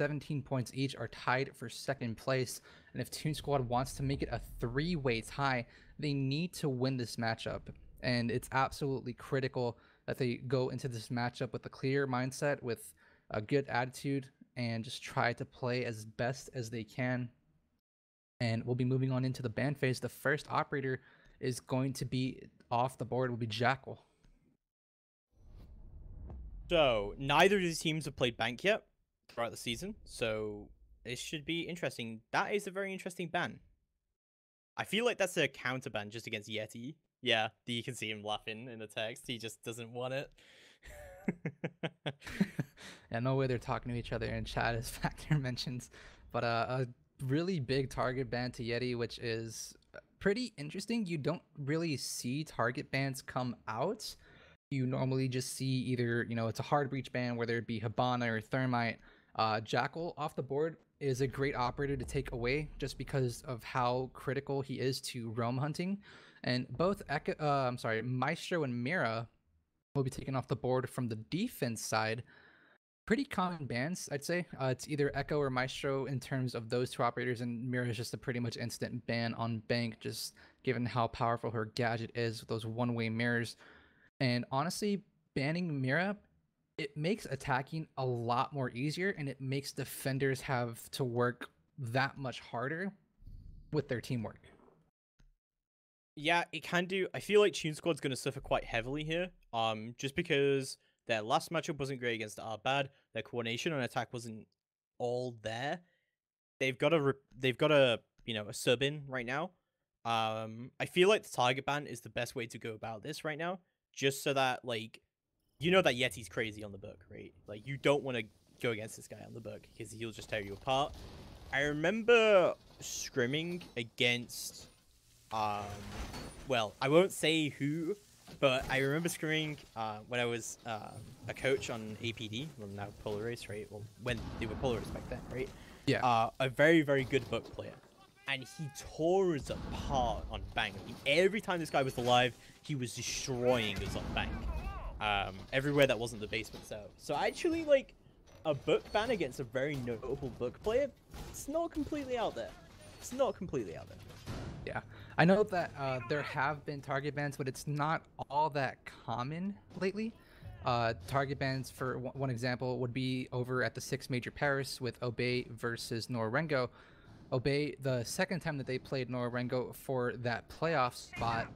17 points each, are tied for second place. And if Toon Squad wants to make it a three-way tie, they need to win this matchup. And it's absolutely critical that they go into this matchup with a clear mindset, with a good attitude, and just try to play as best as they can. And we'll be moving on into the ban phase. The first operator is going to be off the board, will be Jackal. So, neither of these teams have played Bank yet throughout the season, so it should be interesting. That is a very interesting ban. I feel like that's a counter ban just against Yeti. Yeah, you can see him laughing in the text. He just doesn't want it. Yeah, no way they're talking to each other in chat, as Factor mentions. But a really big target ban to Yeti, which is pretty interesting. You don't really see target bans come out. You normally just see either, it's a hard breach ban, whether it be Hibana or Thermite. Jackal off the board is a great operator to take away just because of how critical he is to roam hunting. And both Maestro and Mira will be taken off the board from the defense side. Pretty common bans, I'd say. It's either Echo or Maestro in terms of those two operators, and Mira is just a pretty much instant ban on Bank, just given how powerful her gadget is with those one-way mirrors. And honestly, banning Mira, it makes attacking a lot more easier, and it makes defenders have to work that much harder with their teamwork. Yeah, it can do. I feel like Toon Squad's going to suffer quite heavily here. Just because their last matchup wasn't great against Arbad, their coordination on attack wasn't all there. They've got a a sub in right now. I feel like the target ban is the best way to go about this right now, just so that that Yeti's crazy on the book, right? Like, you don't want to go against this guy on the book because he'll just tear you apart. I remember scrimming against well, I won't say who, but I remember scrimming when I was a coach on APD, well, now Polaris, right? Well, when they were Polaris back then, right? Yeah. A very, very good book player. And he tore us apart on Bank. I mean, every time this guy was alive, he was destroying us on Bank. Everywhere that wasn't the basement cell. So actually, like, a book ban against a very notable book player, it's not completely out there. It's not completely out there. Yeah, I know that there have been target bans, but it's not all that common lately. Target bans, for one example, would be over at the 6 Major Paris with Obey versus Norengo. Obey, the second time that they played Norengo for that playoff spot,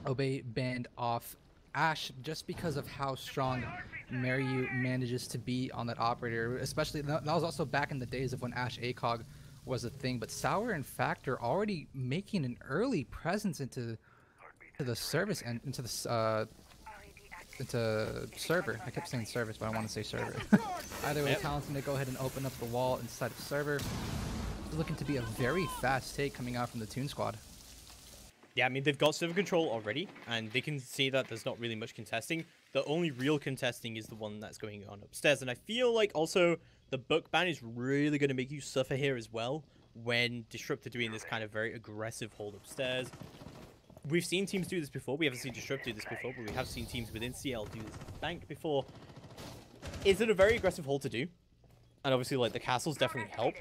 Obey banned off Ashe just because of how strong Maryu manages to be on that operator. Especially, that was also back in the days of when Ashe ACOG was a thing, but Sour and Factor already making an early presence into the service and into server. I kept saying service, but I want to say server. Either way, Talented to go ahead and open up the wall inside of server. It's looking to be a very fast take coming out from the Toon Squad. Yeah, I mean, they've got server control already, and they can see that there's not really much contesting. The only real contesting is the one that's going on upstairs, and I feel like also the book ban is really going to make you suffer here as well when Disrupt are doing this kind of very aggressive hold upstairs. We've seen teams do this before. We haven't seen Disrupt do this before, but we have seen teams within CL do this Bank before. Is it a very aggressive hold to do? And obviously, like, the castles definitely help.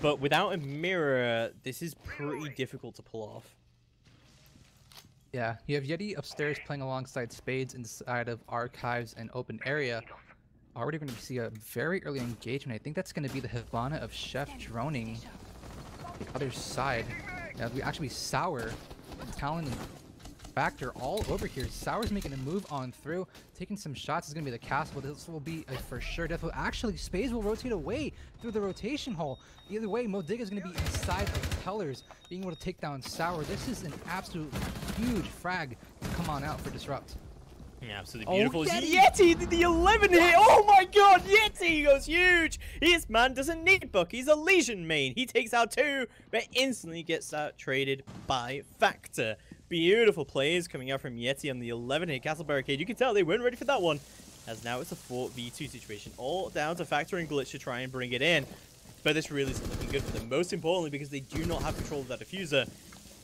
But without a mirror, this is pretty difficult to pull off. Yeah, you have Yeti upstairs playing alongside Spades inside of Archives and Open Area. Already going to see a very early engagement. I think that's going to be the Hibana of Chef droning the other side. Yeah, we actually Sour, Talon, and Factor all over here. Sour's making a move on through, taking some shots. Is going to be the castle, but this will be a for sure death. Actually, Spades will rotate away through the rotation hole. Either way, Modiga is going to be inside of Tellers, being able to take down Sour. This is an absolute huge frag to come on out for Disrupt. Yeah, absolutely beautiful. Oh, Yeti, the 11 hit. Oh my god, Yeti goes huge. His man doesn't need book. He's a Legion main. He takes out 2, but instantly gets out traded by Factor. Beautiful plays coming out from Yeti on the 11 hit Castle Barricade. You can tell they weren't ready for that one, as now it's a 4v2 situation. All down to Factor and Glitch to try and bring it in. But this really isn't looking good for them. Most importantly, because they do not have control of that diffuser.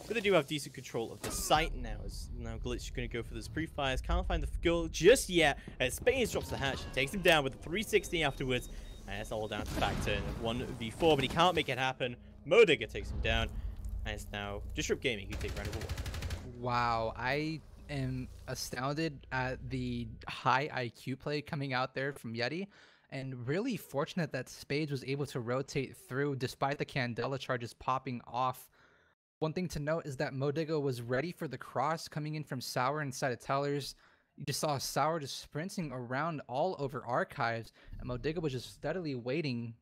But they do have decent control of the site now. As now Glitch is going to go for those pre-fires. Can't find the goal just yet. As Spades drops the hatch and takes him down with a 360 afterwards. And it's all down to Factor in 1v4, but he can't make it happen. Modigga takes him down, and it's now Disrupt Gaming who take round number 1. Wow, I am astounded at the high IQ play coming out there from Yeti, and really fortunate that Spades was able to rotate through despite the Candela charges popping off. One thing to note is that Modigga was ready for the cross coming in from Sour inside of Tellers. You just saw Sour just sprinting around all over Archives, and Modigga was just steadily waiting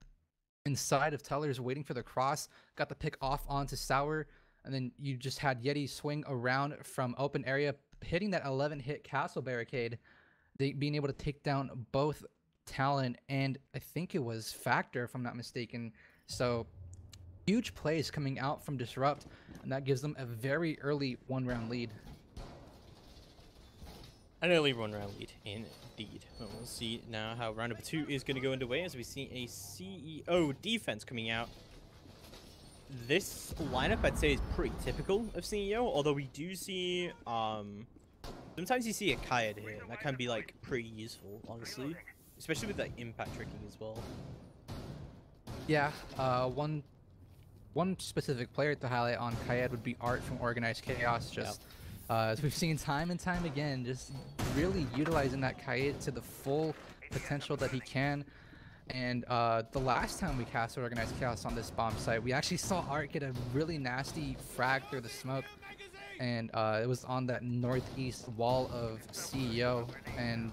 inside of Tellers, waiting for the cross, got the pick off onto Sour, and then you just had Yeti swing around from open area, hitting that 11-hit castle barricade, being able to take down both Talon and I think it was Factor, if I'm not mistaken. So huge plays coming out from Disrupt, and that gives them a very early one-round lead. An early one-round lead, indeed. Well, we'll see now how round number 2 is going to go underway as we see a CEO defense coming out. This lineup, I'd say, is pretty typical of CEO, although we do see, sometimes you see a Kaid here, and that can be, like, pretty useful, honestly. Especially with, like, impact tricking as well. Yeah, one specific player to highlight on Kaid would be Art from Organized Chaos. Just as we've seen time and time again, just really utilizing that Kaid to the full potential that he can. And the last time we cast Organized Chaos on this bomb site, we actually saw Art get a really nasty frag through the smoke. And it was on that northeast wall of CEO. And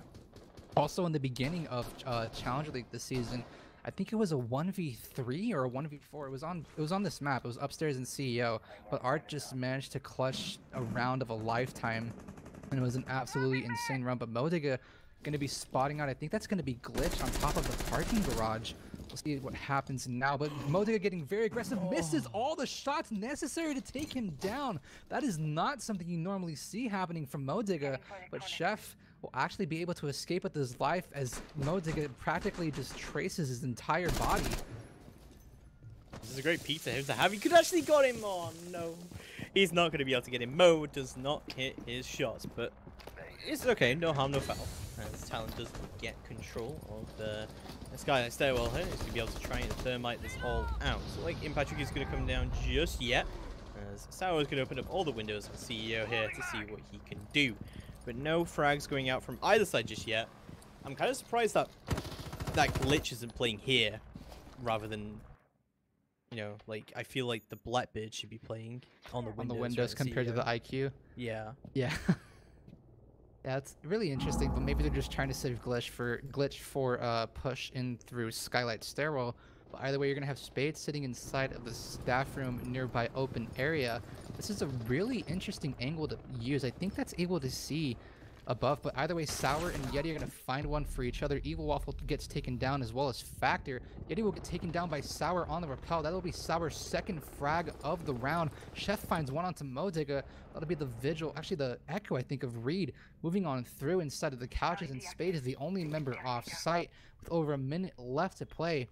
also in the beginning of Challenger League this season, I think it was a 1v3 or a 1v4. It was on this map. It was upstairs in CEO, but Art just managed to clutch a round of a lifetime, and it was an absolutely insane run. But Modigga going to be spotting out. I think that's going to be Glitch on top of the parking garage. We'll see what happens now. But Modigga getting very aggressive, misses all the shots necessary to take him down. That is not something you normally see happening from Modigga, but Chef will actually be able to escape with his life as Modigga practically just traces his entire body. This is a great peek to him to have. He could actually got him. Oh no, he's not going to be able to get him. Mo does not hit his shots, but it's okay. No harm, no foul. As Talon does get control of the Skylight Stairwell here, he's going to be able to try and thermite this all out. So like Impact Trick is going to come down just yet, as Sour is going to open up all the windows on CEO here to see what he can do. But no frags going out from either side just yet. I'm kind of surprised that that Glitch isn't playing here rather than, you know, like I feel like the Blackbeard should be playing on the windows compared to the IQ. Yeah. Yeah. Yeah, it's really interesting, but maybe they're just trying to save Glitch for push in through Skylight Stairwell. But either way, you're gonna have Spades sitting inside of the staff room nearby open area. This is a really interesting angle to use. I think that's able to see above, but either way, Sour and Yeti are gonna find one for each other. Evil Waffle gets taken down as well as Factor. Yeti will get taken down by Sour on the rappel. That'll be Sour's second frag of the round. Chef finds one onto Modigga. That'll be the Vigil, actually the Echo, I think, of Reed. Moving on through inside of the couches, and Spade is the only member off site with over a minute left to play.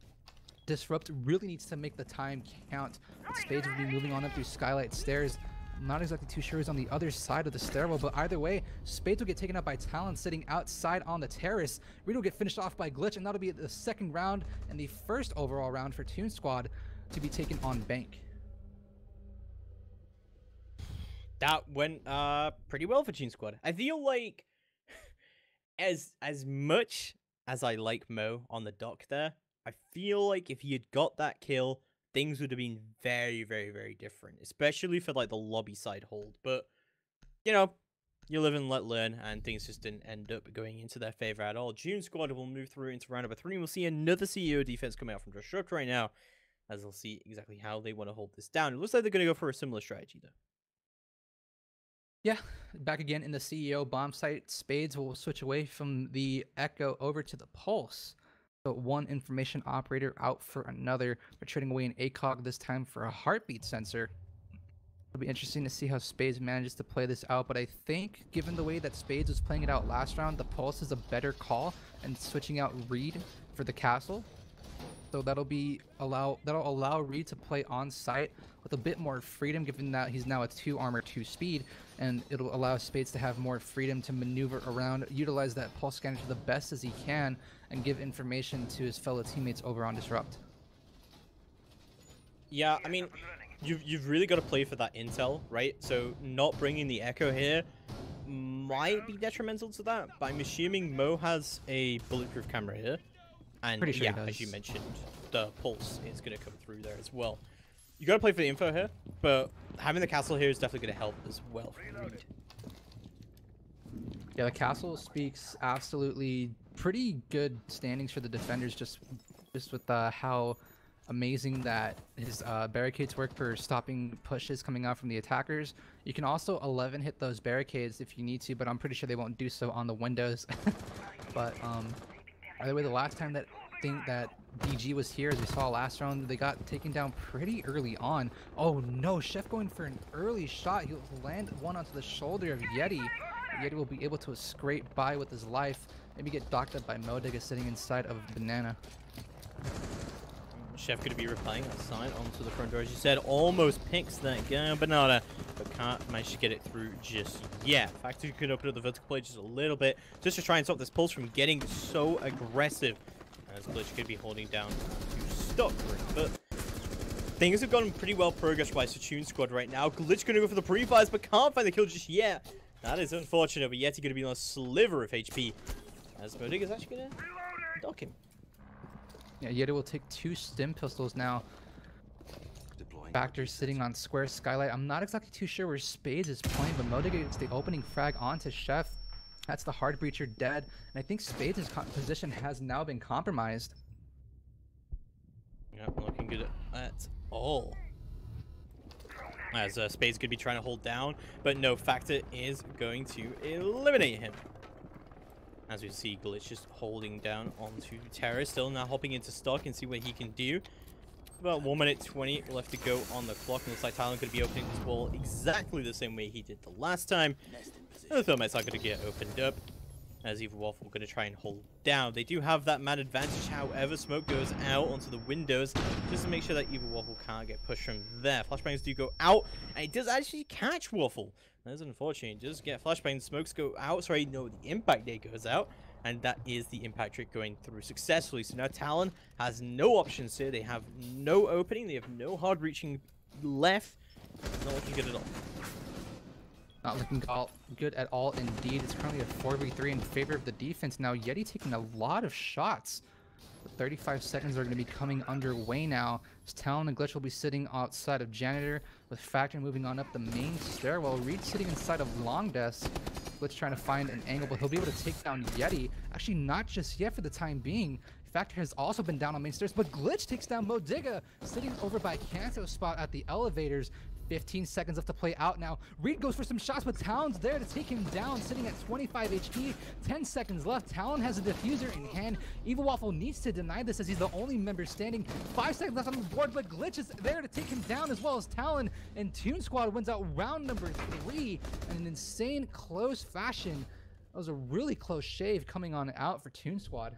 Disrupt really needs to make the time count. Spades will be moving on up through Skylight Stairs. I'm not exactly too sure who's on the other side of the stairwell, but either way, Spades will get taken out by Talon sitting outside on the terrace. Reed will get finished off by Glitch, and that'll be the second round and the first overall round for Toon Squad to be taken on Bank. That went pretty well for Toon Squad. I feel like as much as I like Mo on the dock there, I feel like if he had got that kill, things would have been very, very, very different, especially for like the lobby side hold. But you know, you live and let learn, and things just didn't end up going into their favor at all. Toon Squad will move through into round number 3, and we'll see another CEO defense coming out from Disrupt right now, as they'll see exactly how they want to hold this down. It looks like they're going to go for a similar strategy though. Yeah, back again in the CEO bomb site. Spades will switch away from the Echo over to the Pulse. So one information operator out for another. We're trading away an ACOG this time for a heartbeat sensor. It'll be interesting to see how Spades manages to play this out, but I think given the way that Spades was playing it out last round, the Pulse is a better call, and switching out Reed for the castle. So that'll allow Reed to play on site with a bit more freedom, given that he's now a 2 armor 2 speed, and it'll allow Spades to have more freedom to maneuver around, utilize that pulse scanner to the best as he can, and give information to his fellow teammates over on Disrupt. Yeah, I mean, you've really got to play for that intel, right? So not bringing the Echo here might be detrimental to that, but I'm assuming Mo has a bulletproof camera here. And Pretty sure yeah, he does. as you mentioned, the pulse is going to come through there as well. You got to play for the info here, but having the castle here is definitely going to help as well for Reed. Yeah, the castle speaks absolutely pretty good standings for the defenders, just with how amazing that his barricades work for stopping pushes coming out from the attackers. You can also 11 hit those barricades if you need to, but I'm pretty sure they won't do so on the windows. But either way, the last time that DG was here, as we saw last round, they got taken down pretty early on. Oh no, Chef going for an early shot. He'll land one onto the shoulder of Yeti. Yeti will be able to scrape by with his life. Maybe get docked up by Modiga sitting inside of Banana. Chef going to be replying that side onto the front door, as you said. Almost picks that guy, Banana, but can't manage to get it through just yet. Factory could open up the vertical plate just a little bit, just to try and stop this pulse from getting so aggressive. As Glitch could be holding down to stop Ring, but things have gone pretty well progress-wise for Toon Squad right now. Glitch going to go for the pre-fires, but can't find the kill just yet. That is unfortunate, but Yeti going to be on a sliver of HP. As Modiga is actually going to dock him. Yeah, Yeti will take 2 stim pistols now. Factor sitting on square skylight. I'm not exactly too sure where Spades is playing, but Modiga gets the opening frag onto Chef. That's the hard breacher dead, and I think Spades' position has now been compromised. Yep, looking good at all. As Spades could be trying to hold down, but no, Factor is going to eliminate him. As we see, Glitch just holding down onto Terra, still now hopping into stock and see what he can do. About 1 minute 20 left to go on the clock, and looks like Talon could be opening his wall exactly the same way he did the last time. The Thermites are going to get opened up, as Evil Waffle going to try and hold down. They do have that man advantage, however, smoke goes out onto the windows, just to make sure that Evil Waffle can't get pushed from there. Flashbangs do go out, and it does actually catch Waffle. That is unfortunate. It does get flashbang. Smokes go out. Sorry, no, the impact day goes out. And that is the impact trick going through successfully. So now Talon has no options here. They have no opening. They have no hard reaching left. It's not looking good at all. Not looking good at all indeed. It's currently a 4v3 in favor of the defense. Now Yeti taking a lot of shots. The 35 seconds are going to be coming underway now. As Talon and Glitch will be sitting outside of Janitor, with Factor moving on up the main stairwell. Reed sitting inside of Long Desk. Glitch trying to find an angle, but he'll be able to take down Yeti. Actually, not just yet for the time being. Factor has also been down on main stairs, but Glitch takes down Modiga, sitting over by Kanto's spot at the elevators. 15 seconds left to play out now. Reed goes for some shots, but Talon's there to take him down, sitting at 25 HP. 10 seconds left. Talon has a diffuser in hand. Evil Waffle needs to deny this as he's the only member standing. 5 seconds left on the board, but Glitch is there to take him down, as well as Talon. And Toon Squad wins out round number 3 in an insane close fashion. That was a really close shave coming on out for Toon Squad.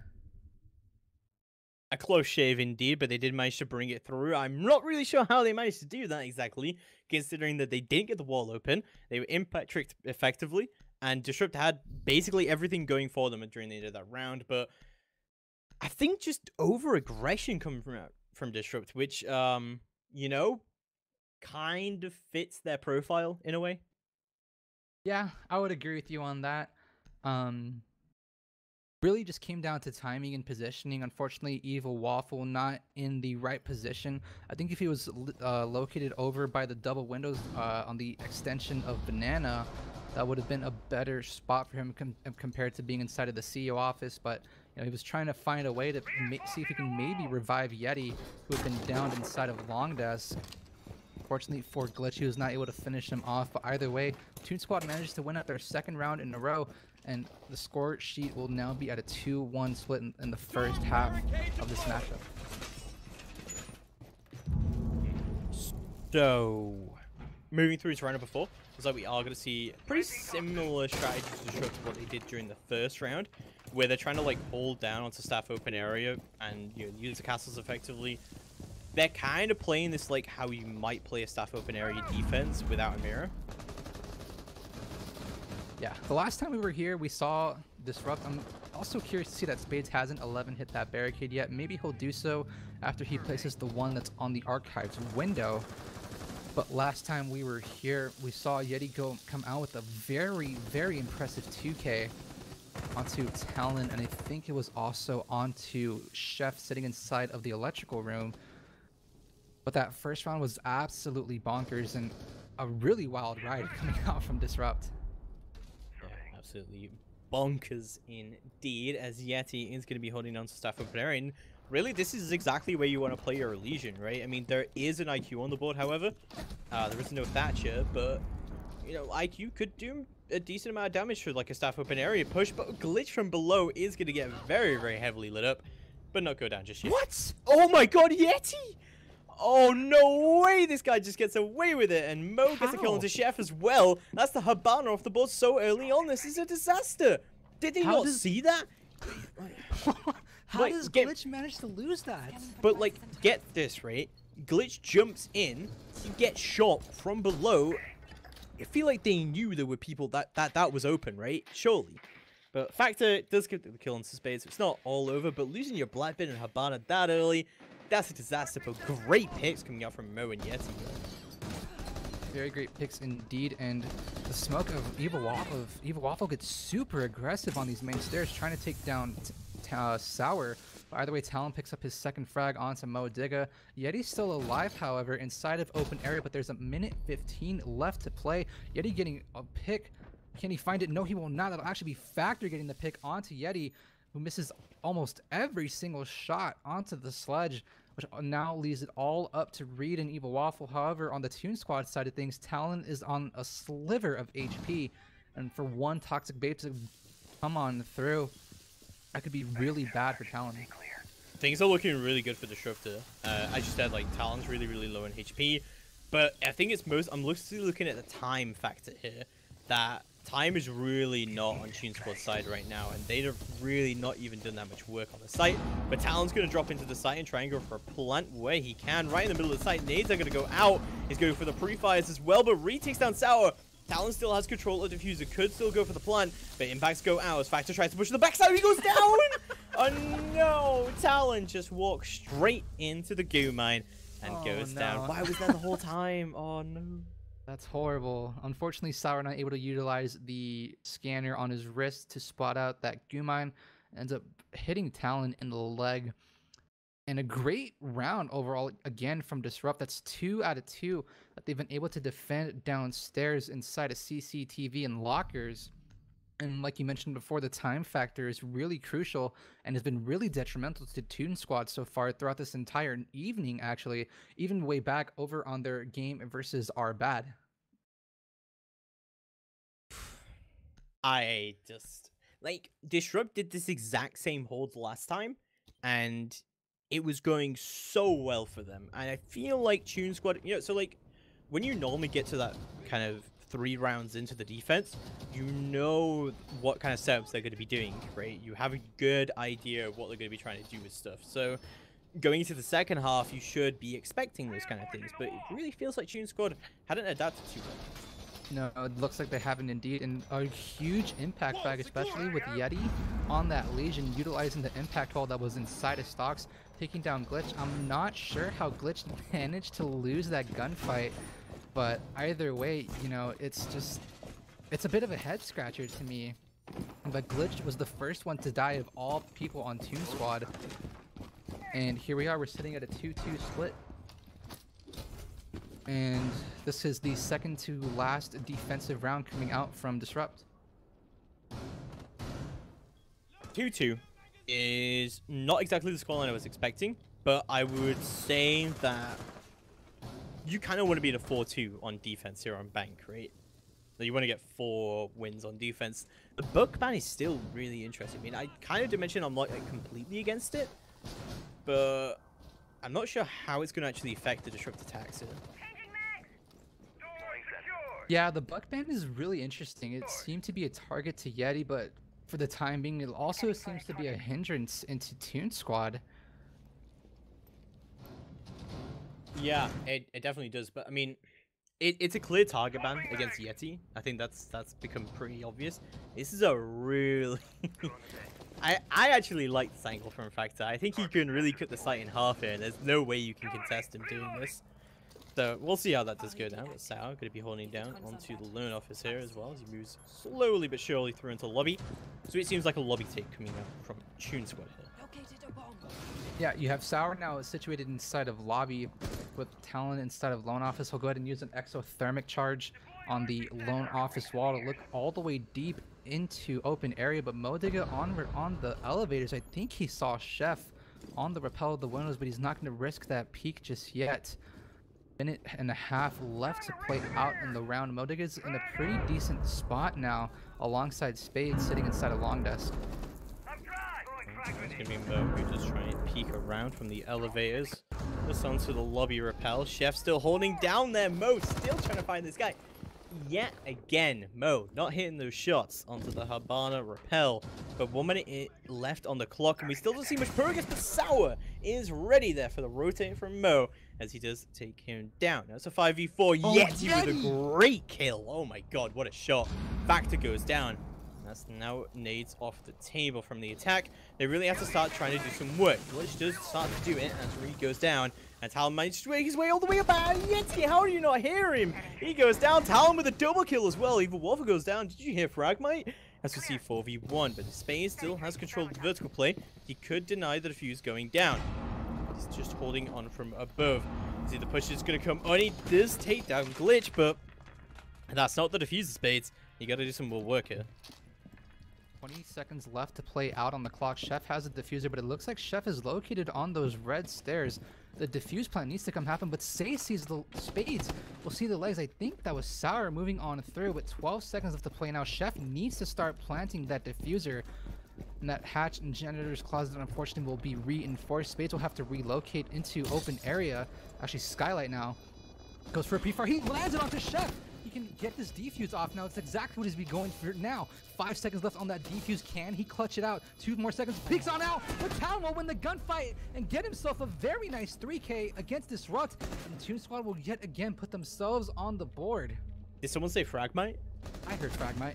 A close shave indeed, but they did manage to bring it through. I'm not really sure how they managed to do that exactly, considering that they didn't get the wall open. They were impact tricked effectively, and Disrupt had basically everything going for them during the end of that round. But I think just over-aggression coming from Disrupt, which, you know, kind of fits their profile in a way. Yeah, I would agree with you on that. Really just came down to timing and positioning. Unfortunately, Evil Waffle not in the right position. I think if he was located over by the double windows on the extension of Banana, that would have been a better spot for him compared to being inside of the CEO office. But you know, he was trying to find a way to see if he can maybe revive Yeti, who had been downed inside of Long Desk. Fortunately for Glitch, he was not able to finish him off. But either way, Toon Squad managed to win out their second round in a row. And the score sheet will now be at a 2-1 split in the first half of this matchup. So, moving through to round number 4, looks like we are going to see pretty similar strategies to what they did during the first round. where they're trying to like hold down onto staff open area and use the castles effectively. They're kind of playing this like how you might play a staff open area defense without a mirror. Yeah, the last time we were here, we saw Disrupt. I'm also curious to see that Spades hasn't 11 hit that barricade yet. Maybe he'll do so after he places the one that's on the archives window. But last time we were here, we saw Yeti come out with a very, very impressive 2K onto Talon, and I think it was also onto Chef sitting inside of the electrical room. But that first round was absolutely bonkers and a really wild ride coming out from Disrupt. Yeah, absolutely bonkers indeed, as Yeti is going to be holding on to staff open area. And really, this is exactly where you want to play your Elysian, right? I mean, there is an IQ on the board, however. There is no Thatcher, but, IQ could do a decent amount of damage for, like, a staff open area push, but Glitch from below is going to get very, very heavily lit up, but not go down just yet. What? Oh my god, Yeti! Oh, no way! This guy just gets away with it, and Mo gets a kill onto Chef as well. That's the Habana off the board so early on. This is a disaster. Did they not see that? How does Glitch manage to lose that? But, like, get this, right? Glitch jumps in, he gets shot from below. I feel like they knew there were people that was open, right? Surely. But Factor does get the kill on Spades, so it's not all over, but losing your Blackbird and Habana that early, that's a disaster. But great picks coming out from Mo and Yeti. Very great picks indeed, and the smoke of Evil Waffle gets super aggressive on these main stairs, trying to take down Sour. But either way, Talon picks up his second frag onto Mo Digga. Yeti's still alive, however, inside of open area, but there's a minute 15 left to play. Yeti getting a pick. Can he find it? No, he will not. That'll actually be Factor getting the pick onto Yeti, who misses almost every single shot onto the sledge, which now leaves it all up to Reed and Evil Waffle. However, on the Toon Squad side of things, Talon is on a sliver of HP, and for one Toxic Babe to come on through, that could be really bad for Talon. Things are looking really good for Disruptor. As you said, like, Talon's really, really low in HP, but I think it's I'm looking at the time factor here, that time is really not on Toon Squad's side right now, and they've really not even done that much work on the site. But Talon's going to drop into the site and try and go for a plant where he can, right in the middle of the site. Nades are going to go out. He's going for the pre-fires as well, but Reed takes down Sour. Talon still has control of Diffuser, could still go for the plant, but impacts go out as Factor tries to push to the backside. He goes down! Oh no! Talon just walks straight into the goo mine and goes down. Why was that the whole time? Oh no. That's horrible. Unfortunately, Sour not able to utilize the scanner on his wrist to spot out that goo mine. Ends up hitting Talon in the leg. And a great round overall, again, from Disrupt. That's 2 out of 2 that they've been able to defend downstairs inside of CCTV and lockers. And like you mentioned before, the time factor is really crucial and has been really detrimental to Toon Squad so far throughout this entire evening, actually. Even way back over on their game versus Our Bad. I just... Like, Disrupt did this exact same hold last time, and it was going so well for them. And I feel like Toon Squad, so like when you normally get to that kind of 3 rounds into the defense, you know what kind of setups they're going to be doing, right? You have a good idea of what they're going to be trying to do with stuff. So going into the second half, you should be expecting those kind of things. But it really feels like Toon Squad hadn't adapted too well. No, it looks like they haven't indeed, and a huge impact frag, especially with Yeti on that Legion, utilizing the impact wall that was inside of stocks, taking down Glitch. I'm not sure how Glitch managed to lose that gunfight, but either way, it's a bit of a head scratcher to me. But Glitch was the first one to die of all people on Toon Squad, and here we are, we're sitting at a 2-2 split. And this is the second to last defensive round coming out from Disrupt. 2-2 is not exactly the scoreline I was expecting, but I would say that you kind of want to be in a 4-2 on defense here on Bank, right? So you want to get 4 wins on defense. The book ban is still really interesting. I mean, I kind of did mention I'm not like, completely against it, but I'm not sure how it's going to actually affect the Disrupt attacks here. Yeah, the buck ban is really interesting. It seemed to be a target to Yeti, but for the time being. It also seems to be a hindrance into Toon Squad. Yeah, it definitely does. But I mean, it's a clear target ban against Yeti. I think that's become pretty obvious. This is a really... I actually like this angle from Factor. I think he can really cut the site in half here, and there's no way you can contest him doing this. So we'll see how that does go now. But Sao going to be holding down onto the loan office here as well as he moves slowly but surely through into the lobby. So it seems like a lobby take coming out from Toon Squad here. Yeah, you have Sour now situated inside of lobby with Talon inside of loan office. He'll go ahead and use an exothermic charge on the loan office wall to look all the way deep into open area. But Modiga on the elevators, I think he saw Chef on the rappel of the windows, but he's not going to risk that peek just yet. Minute and a half left to play out in the round. Modiga's in a pretty decent spot now alongside Spade sitting inside a long desk. It's gonna be Mo who just trying to peek around from the elevators. Just onto the lobby rappel. Chef still holding down there. Mo still trying to find this guy. Yet again, Mo not hitting those shots onto the Habana rappel. But 1 minute left on the clock, and we still don't see much progress. But Sour is ready there for the rotate from Mo as he does take him down. That's a 5v4. Yeti with a great kill. Oh my god, what a shot. Factor goes down. That's now nades off the table from the attack. They really have to start trying to do some work. Glitch does start to do it as Reed goes down. And Talon manages to make his way all the way up. Yeti, how do you not hear him? He goes down. Talon with a double kill as well. Evil Wolfer goes down. Did you hear Fragmite? As we see 4v1, but Spain still has control of the vertical play. He could deny the defuse going down. He's just holding on from above. See, the push is going to come on. He does take down Glitch, but that's not the diffuser, Spades. You got to do some more work here. 20 seconds left to play out on the clock. Chef has a diffuser, but it looks like Chef is located on those red stairs. The diffuse plan needs to come happen, but Say sees the Spades. We'll see the legs. I think that was Sour moving on through, with 12 seconds left to play now. Chef needs to start planting that diffuser. And that hatch and janitor's closet, unfortunately, will be reinforced. Spades will have to relocate into open area. Actually, Skylight now goes for a pre-fire. He lands it onto Chef. He can get this defuse off now. It's exactly what he's be going for now. 5 seconds left on that defuse. Can he clutch it out? 2 more seconds. Peeks on out. But Talon will win the gunfight and get himself a very nice 3K against Disrupt. And Toon Squad will yet again put themselves on the board. Did someone say Fragmite? I heard Fragmite.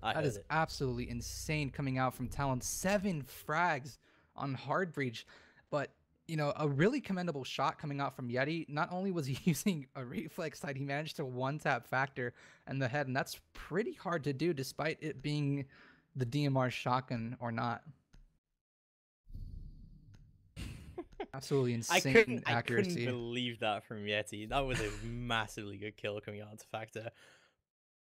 That is absolutely insane coming out from Talon. 7 frags on Hard Breach. But, you know, a really commendable shot coming out from Yeti. Not only was he using a reflex side, he managed to one-tap Factor in the head. And that's pretty hard to do despite it being the DMR shotgun or not. Absolutely insane accuracy. I couldn't believe that from Yeti. That was a massively good kill coming out to Factor.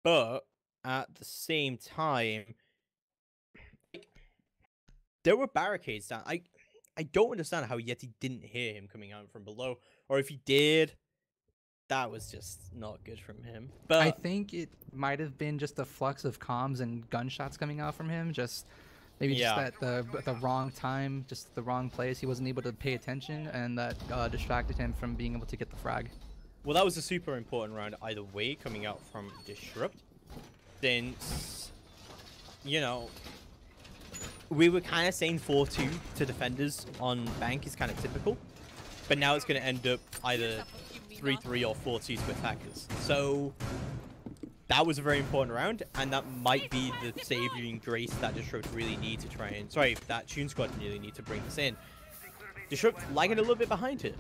But at the same time, there were barricades down. I don't understand how Yeti didn't hear him coming out from below, or if he did, that was just not good from him. But I think it might have been just a flux of comms and gunshots coming out from him. Just maybe just at the wrong time, just the wrong place. He wasn't able to pay attention, and that distracted him from being able to get the frag. Well, that was a super important round either way coming out from Disrupt. Since, you know, we were kind of saying 4-2 to defenders on Bank is kind of typical. But now it's going to end up either 3-3 or 4-2 to attackers. So that was a very important round, and that might be the saving grace that Disrupt really need to try and... Sorry, that Toon Squad really need to bring this in. Disrupt lagging a little bit behind here.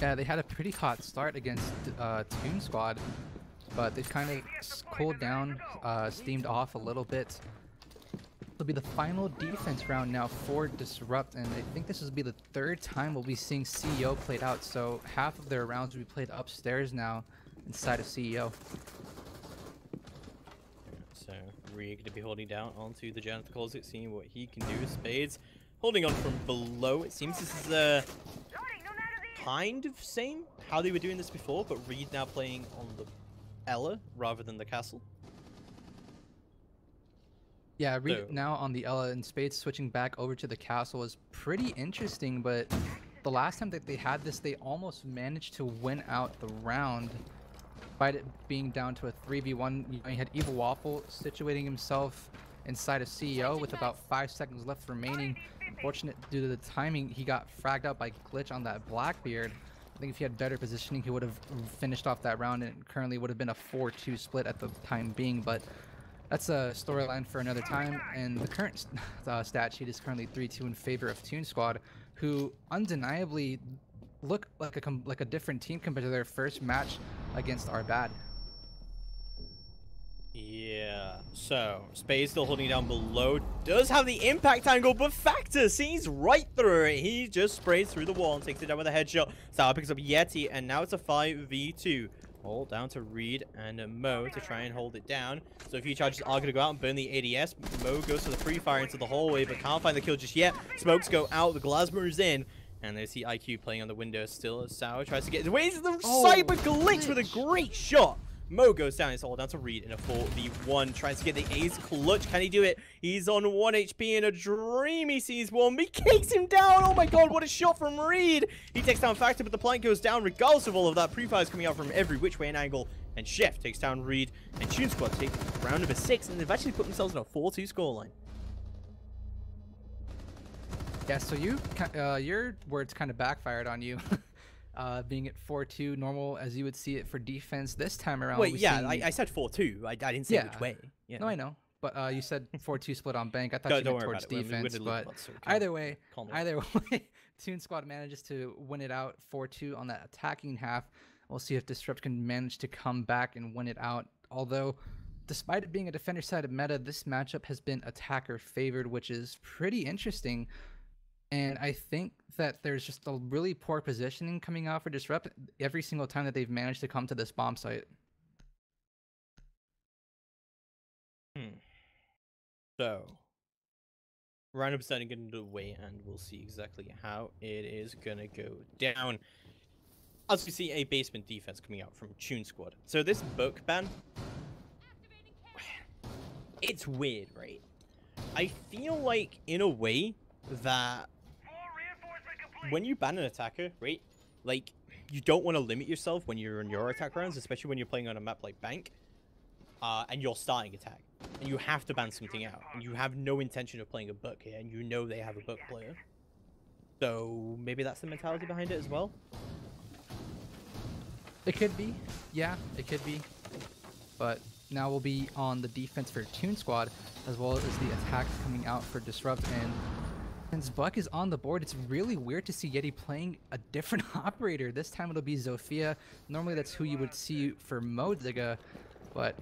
Yeah, they had a pretty hot start against Toon Squad, but they've kind of cooled down, steamed off a little bit. It'll be the final defense round now for Disrupt, and I think this will be the 3rd time we'll be seeing CEO played out, so half of their rounds will be played upstairs now inside of CEO. So Rhea going to be holding down onto the janitor closet, seeing what he can do. Spades holding on from below. It seems this is kind of same how they were doing this before, but Reed now playing on the Ella rather than the castle. Yeah, Reed now on the Ella, and Spades switching back over to the castle is pretty interesting, but the last time that they had this, they almost managed to win out the round. despite it being down to a 3v1, you know, he had Evil Waffle situating himself inside of CEO with about 5 seconds left remaining. Unfortunate due to the timing, he got fragged out by Glitch on that Blackbeard. I think if he had better positioning, he would have finished off that round, and it currently would have been a 4-2 split at the time being, but that's a storyline for another time. And the current stat sheet is currently 3-2 in favor of Toon Squad, who undeniably look like a different team compared to their first match against Arbad. Yeah, so Spade still holding down below, does have the impact angle, but Factor sees right through it. He just sprays through the wall and takes it down with a headshot. Sour picks up Yeti, and now it's a 5v2. All down to Reed and Mo to try and hold it down. So a few charges are going to go out and burn the ADS. Mo goes for the free fire into the hallway, but can't find the kill just yet. Smokes go out, the Glasmer is in. And there's the IQ playing on the window still as Sour tries to get his way into the Cyber Glitch with a great shot. Mo goes down. It's all down to Reed in a 4v1. Tries to get the ace clutch. Can he do it? He's on 1 HP in a dream. He sees one. He kicks him down. Oh my god, what a shot from Reed. He takes down Factor, but the plank goes down regardless of all of that. Pre-fire is coming out from every which way and angle. And Chef takes down Reed. And Toon Squad take round number 6. And they've actually put themselves in a 4-2 scoreline. Yeah, so your words kind of backfired on you. Being at 4-2 normal as you would see it for defense this time around. Wait, yeah, I said 4-2. I didn't say which way. Yeah. No, I know. But you said 4-2 split on bank. I thought you meant towards defense. But either way, Toon Squad manages to win it out 4-2 on that attacking half. We'll see if Disrupt can manage to come back and win it out. Although, despite it being a defender-sided meta, this matchup has been attacker favored, which is pretty interesting. And I think that there's just a really poor positioning coming out for Disrupt every single time that they've managed to come to this bomb site. So, round up starting getting underway, and we'll see exactly how it is gonna go down. As we see a basement defense coming out from Toon Squad. So this book ban, it's weird, right? I feel like, in a way, that when you ban an attacker, right, like, you don't want to limit yourself when you're in your attack rounds, especially when you're playing on a map like Bank, and you're starting attack, and you have to ban something out, and you have no intention of playing a book here, and you know they have a book player. So maybe that's the mentality behind it as well? It could be. Yeah, it could be. But now we'll be on the defense for Toon Squad, as well as the attack coming out for Disrupt. And since Buck is on the board, it's really weird to see Yeti playing a different operator. This time it'll be Zofia. Normally that's who you would see for Modiga, but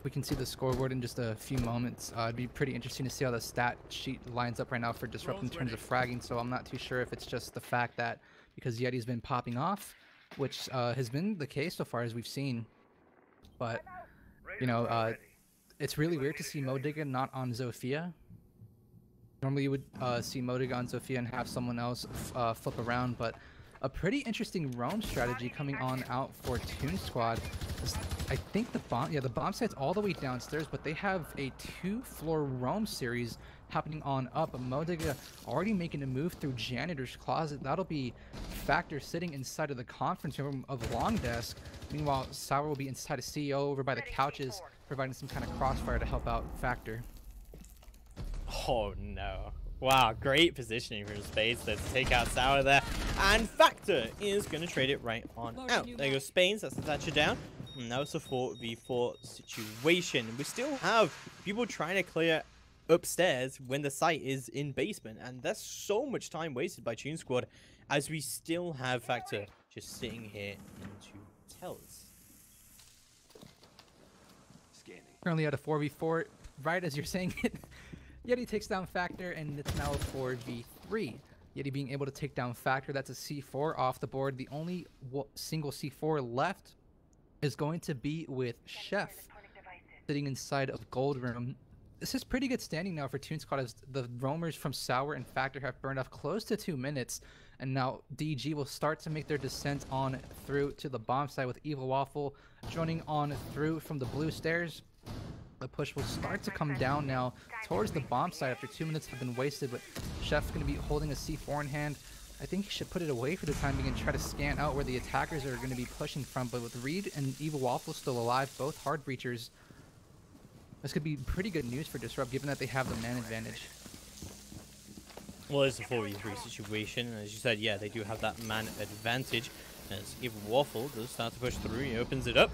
we can see the scoreboard in just a few moments. It'd be pretty interesting to see how the stat sheet lines up right now for Disrupt in terms of fragging, so I'm not too sure if it's just the fact that because Yeti's been popping off, which has been the case so far as we've seen, but, you know, it's really weird to see Modiga not on Zofia. Normally you would see Modiga on Zofia and have someone else flip around, but a pretty interesting roam strategy coming on out for Toon Squad. I think the bomb site's all the way downstairs, but they have a 2-floor roam series happening on up. Modiga already making a move through Janitor's Closet. That'll be Factor sitting inside of the conference room of Long Desk. Meanwhile, Sour will be inside of CEO over by the couches, providing some kind of crossfire to help out Factor. Oh no. Wow, great positioning from Spades to take out Sour there. And Factor is going to trade it right on out. There goes Spades, that's the Thatcher down. And now it's a 4v4 situation. We still have people trying to clear upstairs when the site is in basement. And that's so much time wasted by Toon Squad as we still have Factor just sitting here into tellers. Currently at a 4v4, right as you're saying it. Yeti takes down Factor, and it's now a 4v3. Yeti being able to take down Factor, that's a C4 off the board. The only single C4 left is going to be with Chef, sitting inside of Gold Room. This is pretty good standing now for Toon Squad, as the roamers from Sour and Factor have burned off close to 2 minutes, and now DG will start to make their descent on through to the bomb site with Evil Waffle joining on through from the blue stairs. The push will start to come down now towards the bomb site after 2 minutes have been wasted, but Chef's going to be holding a C4 in hand. I think he should put it away for the time being and try to scan out where the attackers are going to be pushing from. But with Reed and Evil Waffle still alive, both hard breachers, this could be pretty good news for Disrupt, given that they have the man advantage. Well, it's a 4v3 situation. As you said, yeah, they do have that man advantage. As Evil Waffle does start to push through, he opens it up.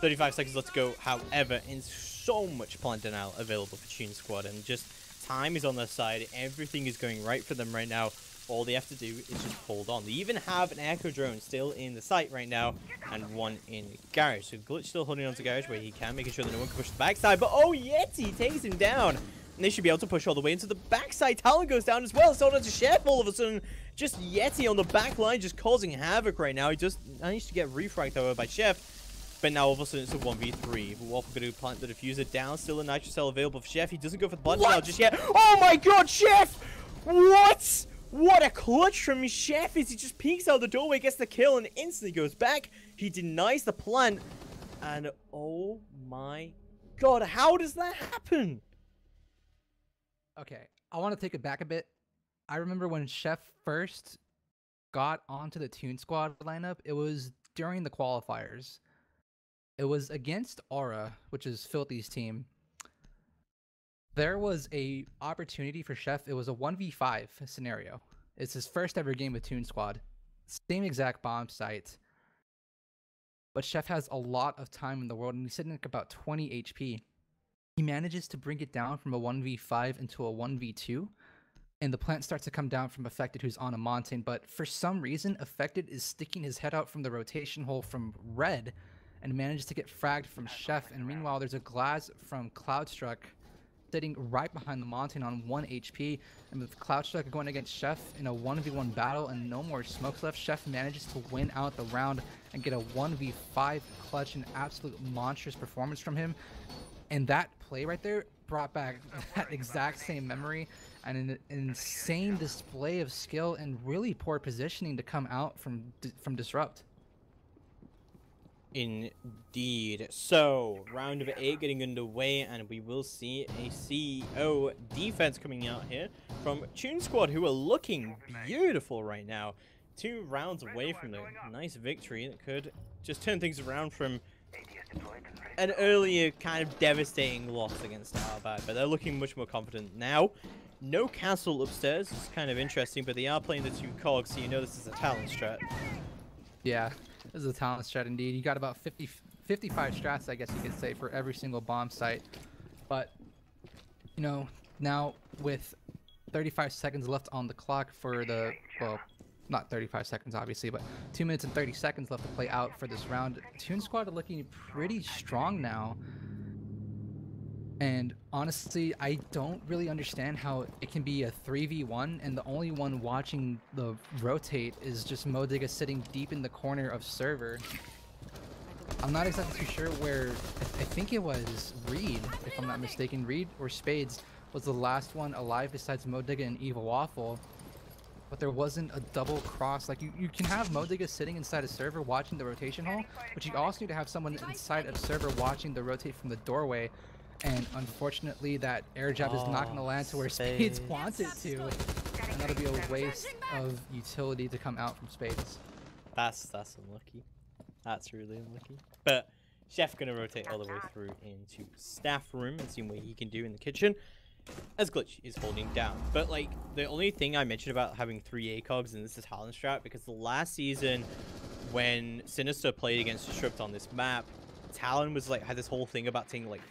35 seconds left to go, however, and so much plant denial available for Toon Squad, and just time is on their side. Everything is going right for them right now. All they have to do is just hold on. They even have an Echo Drone still in the site right now, and one in Garage. So Glitch still holding on to Garage where he can, making sure that no one can push the backside. But oh, Yeti takes him down. And they should be able to push all the way into the backside. Talon goes down as well. So down to Chef all of a sudden. Just Yeti on the back line, just causing havoc right now. He just managed to get refragged over by Chef. But now all of a sudden it's a 1v3. Waffle going to plant the diffuser down. Still a Nitro Cell available for Chef. He doesn't go for the blood now just yet. Oh my god, Chef! What? What a clutch from Chef as he just peeks out the doorway, gets the kill, and instantly goes back. He denies the plant. And oh my god, how does that happen? Okay, I want to take it back a bit. I remember when Chef first got onto the Toon Squad lineup, it was during the qualifiers. It was against Aura, which is Filthy's team. There was a opportunity for Chef. It was a 1v5 scenario. It's his first ever game with Toon Squad. Same exact bomb site. But Chef has a lot of time in the world, and he's sitting at about 20 HP. He manages to bring it down from a 1v5 into a 1v2. And the plant starts to come down from Affected, who's on a mountain. But for some reason, Affected is sticking his head out from the rotation hole from Red and manages to get fragged from Chef. And meanwhile, there's a Glaz from Cloudstruck sitting right behind the mountain on 1 HP. And with Cloudstruck going against Chef in a 1v1 battle and no more smokes left, Chef manages to win out the round and get a 1v5 clutch, an absolute monstrous performance from him. And that play right there brought back that exact same memory and an insane display of skill and really poor positioning to come out from Disrupt. Indeed. So, round of 8 getting underway, and we will see a CEO defense coming out here from Toon Squad, who are looking beautiful right now. 2 rounds away from the nice victory that could just turn things around from an earlier kind of devastating loss against Arbad, but they're looking much more confident now. No castle upstairs, it's kind of interesting, but they are playing the 2 cogs, so you know this is a talent strat. Yeah. This is a talent strat indeed. You got about 55 strats, I guess you could say, for every single bomb site. But, you know, now with 35 seconds left on the clock for the, well, not 35 seconds obviously, but 2 minutes and 30 seconds left to play out for this round. Toon Squad are looking pretty strong now. And honestly, I don't really understand how it can be a 3v1 and the only one watching the rotate is just Modiga sitting deep in the corner of server. I'm not exactly too sure where, I think it was Reed, if I'm not mistaken. Reed or Spades was the last one alive besides Modiga and Evil Waffle. But there wasn't a double cross. Like, you can have Modiga sitting inside a server watching the rotation hole, but you also need to have someone inside a server watching the rotate from the doorway. And unfortunately, that air jab is not going to land to where Spades wants it to. And that'll be a waste of utility to come out from Spades. That's unlucky. That's really unlucky. But Chef going to rotate all the way through into staff room and see what he can do in the kitchen. As Glitch is holding down. But, like, the only thing I mentioned about having 3 ACOGs in this is Talon strat, because the last season when Sinister played against Disrupt on this map, Talon was, like, had this whole thing about taking, like,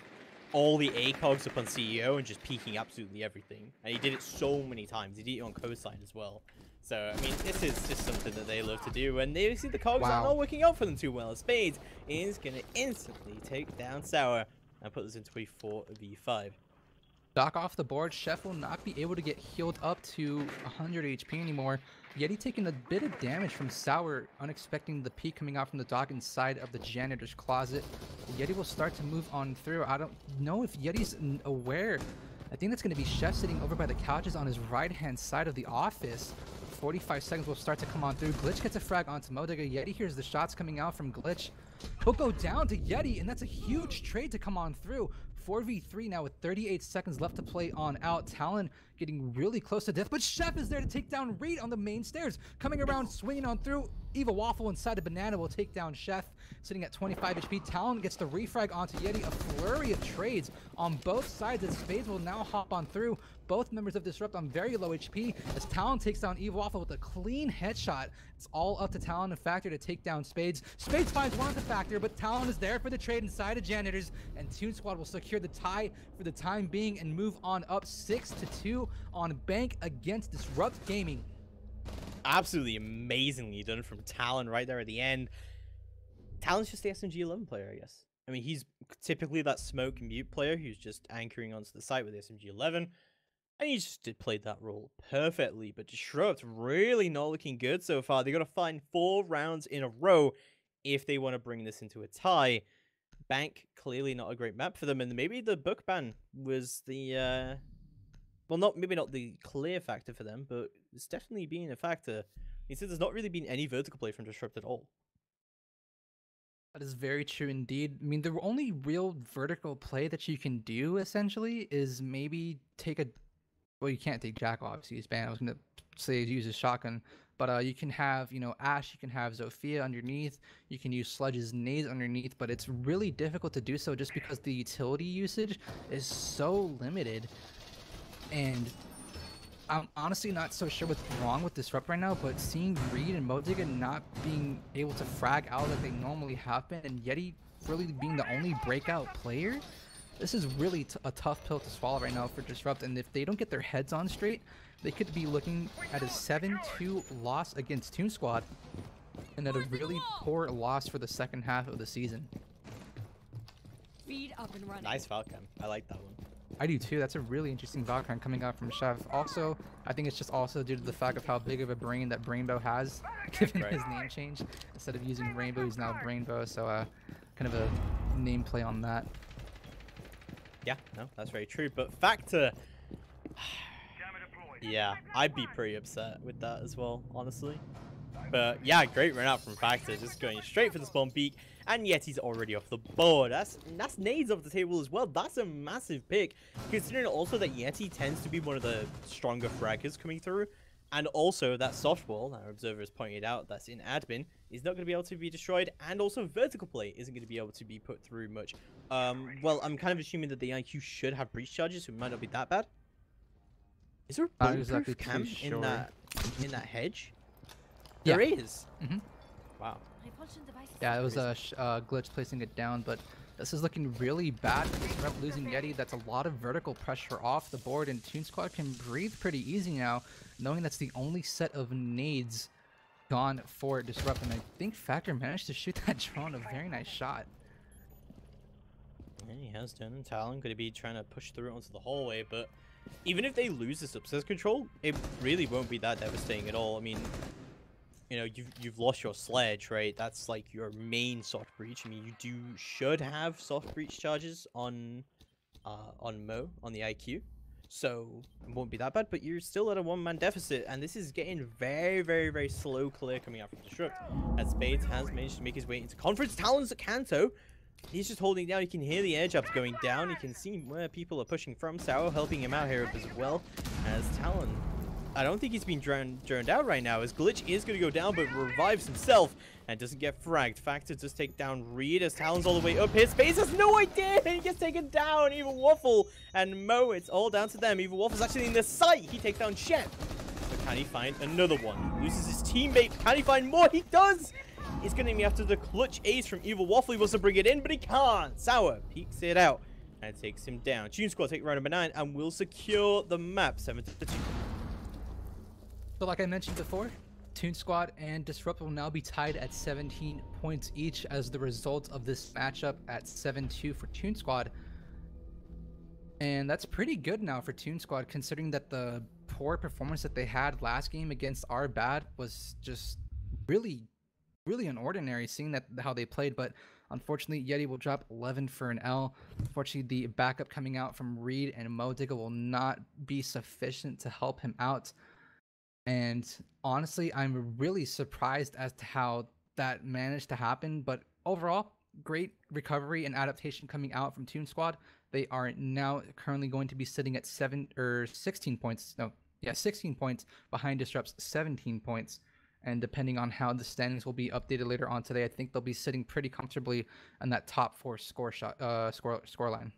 all the ACOGs up on CEO and just peeking absolutely everything. And he did it so many times. He did it on co-side as well. So, I mean, this is just something that they love to do. And they see the cogs are not working out for them too well. Spades is going to instantly take down Sour and put this into a 4v5. Dock off the board. Chef will not be able to get healed up to 100 HP anymore. Yeti taking a bit of damage from Sour, unexpecting the peek coming out from the dock inside of the janitor's closet. Yeti will start to move on through. I don't know if Yeti's aware. I think that's going to be Chef sitting over by the couches on his right-hand side of the office. 45 seconds will start to come on through. Glitch gets a frag onto Modiga. Yeti hears the shots coming out from Glitch. He'll go down to Yeti, and that's a huge trade to come on through. 4v3 now with 38 seconds left to play on out. Talon getting really close to death, but Chef is there to take down Reed on the main stairs. Coming around, swinging on through. Eva Waffle inside the banana will take down Chef, sitting at 25 HP. Talon gets the refrag onto Yeti. A flurry of trades on both sides as Spades will now hop on through. Both members of Disrupt on very low HP as Talon takes down Eva Waffle with a clean headshot. It's all up to Talon and Factor to take down Spades. Spades finds one at the Factor, but Talon is there for the trade inside of Janitors, and Toon Squad will secure the tie for the time being and move on up 6-2 on Bank against Disrupt Gaming. Absolutely amazingly done from Talon right there at the end. Talon's just the SMG-11 player, I guess. I mean, he's typically that smoke and mute player who's just anchoring onto the site with SMG-11. And he just played that role perfectly. But Disrupt really not looking good so far. They got to find 4 rounds in a row if they want to bring this into a tie. Bank, clearly not a great map for them. And maybe the book ban was the... well, maybe not the clear factor for them, but it's definitely been a factor. He said there's not really been any vertical play from Disrupt at all. That is very true indeed. I mean, the only real vertical play that you can do, essentially, is maybe take a... Well, you can't take Jack, obviously, he's banned. I was going to say use a shotgun. But you can have, you know, Ash, you can have Zofia underneath, you can use Sludge's nades underneath, but it's really difficult to do so just because the utility usage is so limited. And I'm honestly not so sure what's wrong with Disrupt right now, but seeing Reed and Modiga not being able to frag out like they normally have been, and Yeti really being the only breakout player, this is really a tough pill to swallow right now for Disrupt. And if they don't get their heads on straight, they could be looking at a 7-2 loss against Toon Squad, and at a really poor loss for the second half of the season. Speed up and running. Nice Falcon. I like that one. I do too. That's a really interesting Valkyrie coming out from Chef. Also, I think it's just also due to the fact of how big of a brain that Brainbow has, given his name change. Instead of using Rainbow, he's now Brainbow. So, kind of a name play on that. Yeah, no, that's very true. But Factor, yeah, I'd be pretty upset with that as well, honestly. But yeah, great run out from Factor, just going straight for the spawn peak, and Yeti's already off the board. That's nades off the table as well. That's a massive pick, considering also that Yeti tends to be one of the stronger fraggers coming through, and also that soft wall, our observer has pointed out, that's in admin, is not going to be able to be destroyed, and also vertical play isn't going to be able to be put through much. Well, I'm kind of assuming that the IQ should have breach charges, so it might not be that bad. Is there a bulletproof cam in that hedge? Yeah. There is. Mm-hmm. Wow. Yeah, it was a glitch placing it down, but this is looking really bad for Disrupt losing Yeti. That's a lot of vertical pressure off the board, and Toon Squad can breathe pretty easy now, knowing that's the only set of nades gone for Disrupt. And I think Factor managed to shoot that drone, a very nice shot. Yeah, he has done. Talon going to be trying to push through onto the hallway, but even if they lose this upstairs control, it really won't be that devastating at all. I mean, you know, you've lost your sledge, right? That's like your main soft breach. I mean, you should have soft breach charges on Mo, on the IQ, so it won't be that bad. But you're still at a 1-man deficit, and this is getting very, very, very slow clear coming out from Disrupt. As Spades has managed to make his way into conference. Talon's at Kanto. He's just holding down. You can hear the air jabs going down. You can see where people are pushing from. Sour helping him out here as well. As Talon, I don't think he's been drowned out right now, as Glitch is going to go down, but revives himself and doesn't get fragged. Factor does take down Reed as Talon's all the way up here. Space has no idea. He gets taken down. Even Waffle and Mo, it's all down to them. Even Waffle's actually in the site. He takes down Chef. But can he find another one? Loses his teammate. Can he find more? He does. He's going to be after the clutch ace from Evil Waffle. He wants to bring it in, but he can't. Sour peeks it out and takes him down. Toon Squad take round number 9 and will secure the map 7-2. So like I mentioned before, Toon Squad and Disrupt will now be tied at 17 points each as the result of this matchup at 7-2 for Toon Squad. And that's pretty good now for Toon Squad, considering that the poor performance that they had last game against our bad was just really unordinary, seeing that how they played. But unfortunately, Yeti will drop 11 for an L. Unfortunately, the backup coming out from Reed and Modiga will not be sufficient to help him out. And honestly, I'm really surprised as to how that managed to happen. But overall, great recovery and adaptation coming out from Toon Squad. They are now currently going to be sitting at 16 points. No, yeah, 16 points behind Disrupt's 17 points. And depending on how the standings will be updated later on today, I think they'll be sitting pretty comfortably on that top 4 score line.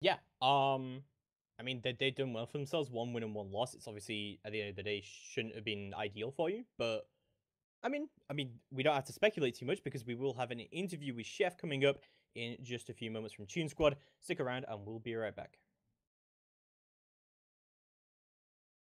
Yeah. I mean, they've done well for themselves. 1 win and 1 loss. It's obviously at the end of the day shouldn't have been ideal for you, but I mean, we don't have to speculate too much because we will have an interview with Chef coming up in just a few moments from Toon Squad. Stick around, and we'll be right back.